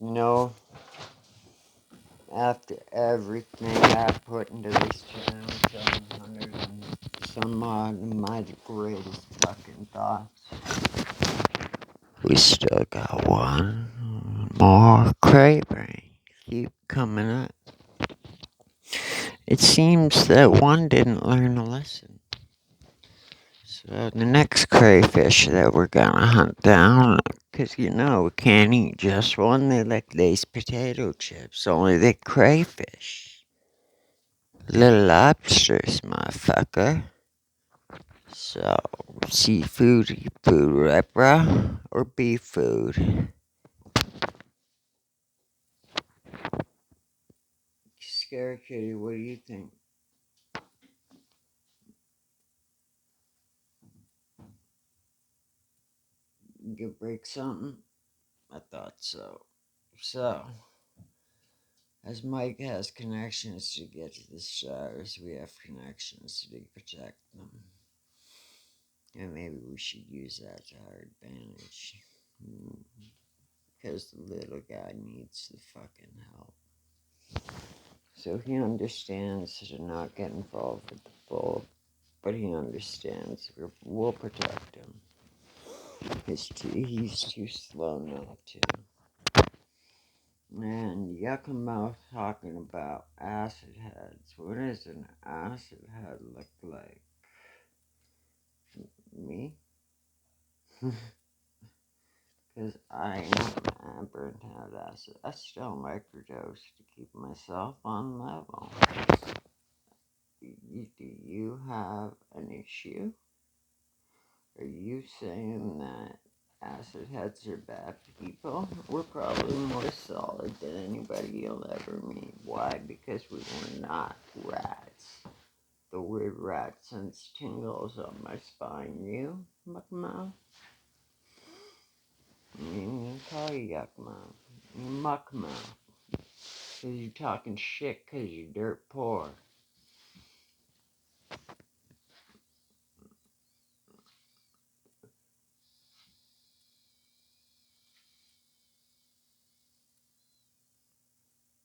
You know, after everything I put into this channel, 700 and some odd of my greatest fucking thoughts, we still got one more craving. Keep coming up. It seems that one didn't learn a lesson. So the next crayfish that we're gonna hunt down, because you know we can't eat just one, they like these potato chips, only they crayfish. Little lobsters, motherfucker. So, seafood food, right, bruh? Or beef food? Scary Kitty, what do you think? You could break something? I thought so. So, as Mike has connections to get to the stars, we have connections to protect them. And maybe we should use that to our advantage. Because the little guy needs the fucking help. So he understands to not get involved with the bull, but he understands we'll protect him. He's too slow not to. Man, Yuckamouth talking about acid heads. What does an acid head look like? Me? Because I am burnt out acid. I still microdose to keep myself on level. Do you have an issue? Are you saying that acid heads are bad people? We're probably more solid than anybody you'll ever meet. Why? Because we were not rats. The word rat sends tingles on my spine. You, muckmouth? I'm gonna call you yuckmouth. You muckmouth. Because you're talking shit because you're dirt poor.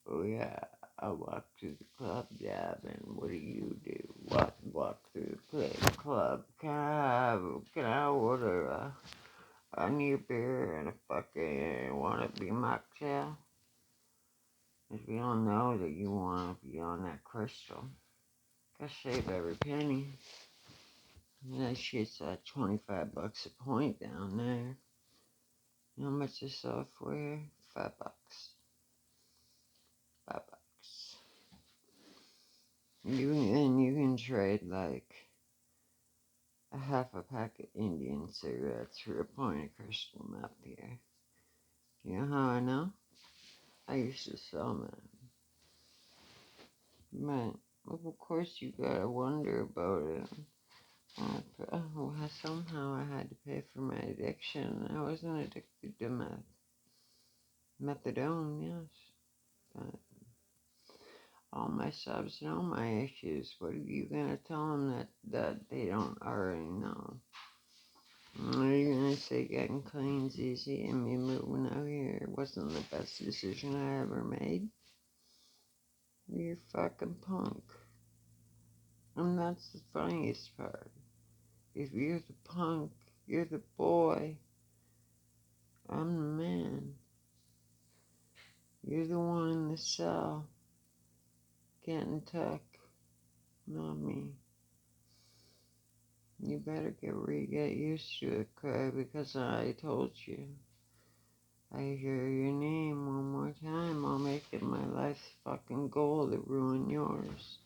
Oh yeah, I walk through the club, and what do you do? Walk through the club. Can I order a new beer and a fucking wannabe mocktail? Because we all know that you want to be on that crystal. Gotta save every penny. That shit's at $25 a point down there. How much is software? $5. $5. You can trade like a half a pack of Indian cigarettes for a point of crystal meth here. You know how I know? I used to sell them. But, of course, you gotta wonder about it. Somehow I had to pay for my addiction. I wasn't addicted to methadone, yes. But all my subs know my issues. What are you gonna tell them that they don't already know? Are you gonna say getting clean's easy and me moving out here wasn't the best decision I ever made? You're fucking punk. And that's the funniest part. If you're the punk, you're the boy. I'm the man. You're the one in the cell. Getting tuck. Not me. You better get used to it, Craig, because I told you. I hear your name one more time, I'll make it my life's fucking goal to ruin yours.